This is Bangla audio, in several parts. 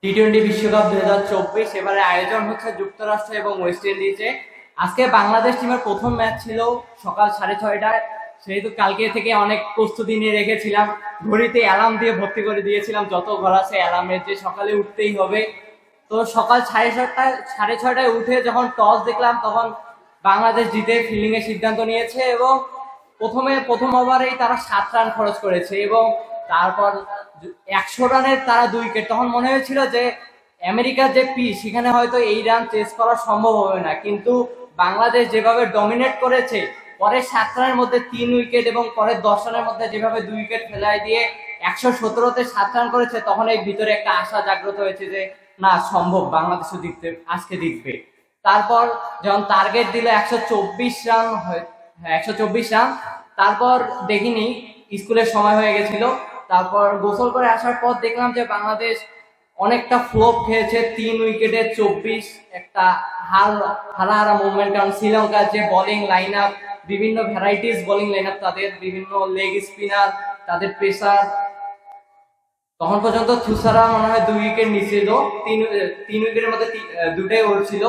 টি-20 বিশ্বকাপ 2024 এবারে আয়োজন হচ্ছে যুক্তরাষ্ট্র এবং ওয়েস্ট ইন্ডিজে। আজকে বাংলাদেশ টিমের প্রথম ম্যাচ ছিল সকাল 6:30টায়। সেহেতু কালকে থেকে অনেক প্রস্তুতি নিয়ে রেখেছিলাম, ঘড়িতে অ্যালার্ম দিয়ে ভর্তি করে দিয়েছিলাম, যত ঘর আছে অ্যালার্মের যে সকালে উঠতেই হবে। তো সকাল 6:30টায় উঠে যখন টস দেখলাম তখন বাংলাদেশ জিতে ফিল্ডিং এর সিদ্ধান্ত নিয়েছে এবং প্রথম ওভারেই তারা 7 রান খরচ করেছে এবং তারপর 100 রানের তারা 2 উইকেট। তখন মনে হয়েছিল যে আমেরিকার যে পিচ সেখানে হয়তো এই রান চেস করা সম্ভব হবে না, কিন্তু বাংলাদেশ যেভাবে ডমিনেট করেছে, পরের 7 রানের মধ্যে 3 উইকেট এবং পরের 10 রানের মধ্যে যেভাবে 2 উইকেট ফেলাই দিয়ে 117তে 7 রান করেছে, তখন এই ভিতরে একটা আশা জাগ্রত হয়েছে যে না, সম্ভব, বাংলাদেশও আজকে জিতবে। তারপর যখন টার্গেট দিল 124 রান, 124 রান, তারপর দেখিনি, স্কুলের সময় হয়ে গেছিল। তারপর গোসল করে আসার পর দেখলাম যে বাংলাদেশ অনেকটা ফ্লপ খেয়েছে, 3 উইকেটে 24, একটা হারা মুভমেন্ট। কারণ শ্রীলঙ্কার যে বোলিং লাইন আপ, বিভিন্ন ভ্যারাইটিস বোলিং লাইন আপ, তাদের বিভিন্ন লেগ স্পিনার, তাদের পেসার, তখন পর্যন্ত থুসারা মনে হয় 2 উইকেট নিচ্ছিল, 3 উইকেটের মধ্যে 2টাই ওর ছিল।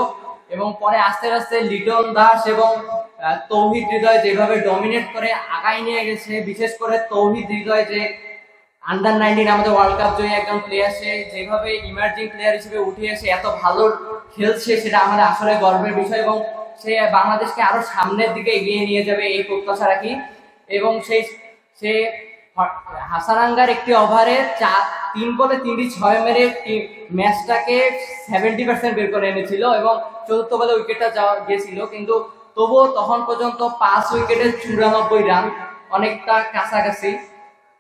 এবং পরে আস্তে আস্তে লিটন দাস এবং তৌহিদ হৃদয় যেভাবে ডমিনেট করে আগায় নিয়ে গেছে, বিশেষ করে তৌহিদ হৃদয় যে আন্ডার-19 আমাদের ওয়ার্ল্ড কাপ জয়ী একজন প্লেয়ার, সে যেভাবে ইমার্জিং প্লেয়ার হিসেবে উঠে এসে এত ভালো খেলছে, সেটা আমাদের আসলে গর্বের বিষয় এবং সে বাংলাদেশকে আরো সামনের দিকে এগিয়ে নিয়ে যাবে এই প্রত্যাশা রাখি। এবং সে হাসানাঙ্গার একটি ওভারে 3 বলে 3টি 6 মেরে ম্যাচটাকে 70% বের করে এনেছিল এবং চতুর্থ বলে উইকেটটা গিয়েছিল, কিন্তু তবুও তখন পর্যন্ত 5 উইকেটে 94 রান, অনেকটা কাছাকাছি।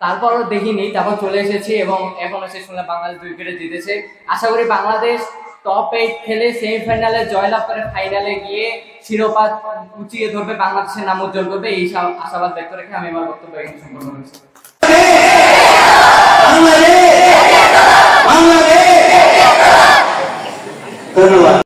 তারপরও দেখিনি, তারপর চলে এসেছি এবং এখন এসে শুনলাম বাংলাদেশ 2 উইকেটে জিতেছে। আশা করি বাংলাদেশ টপ 8 খেলে সেমিফাইনালে জয়লাভ করে ফাইনালে গিয়ে শিরোপা উঁচিয়ে ধরবে, বাংলাদেশের নাম উজ্জ্বল করবে, এই আশাবাদ ব্যক্ত রেখে আমি আমার বক্তব্য এখানে সম্পন্ন করেছি।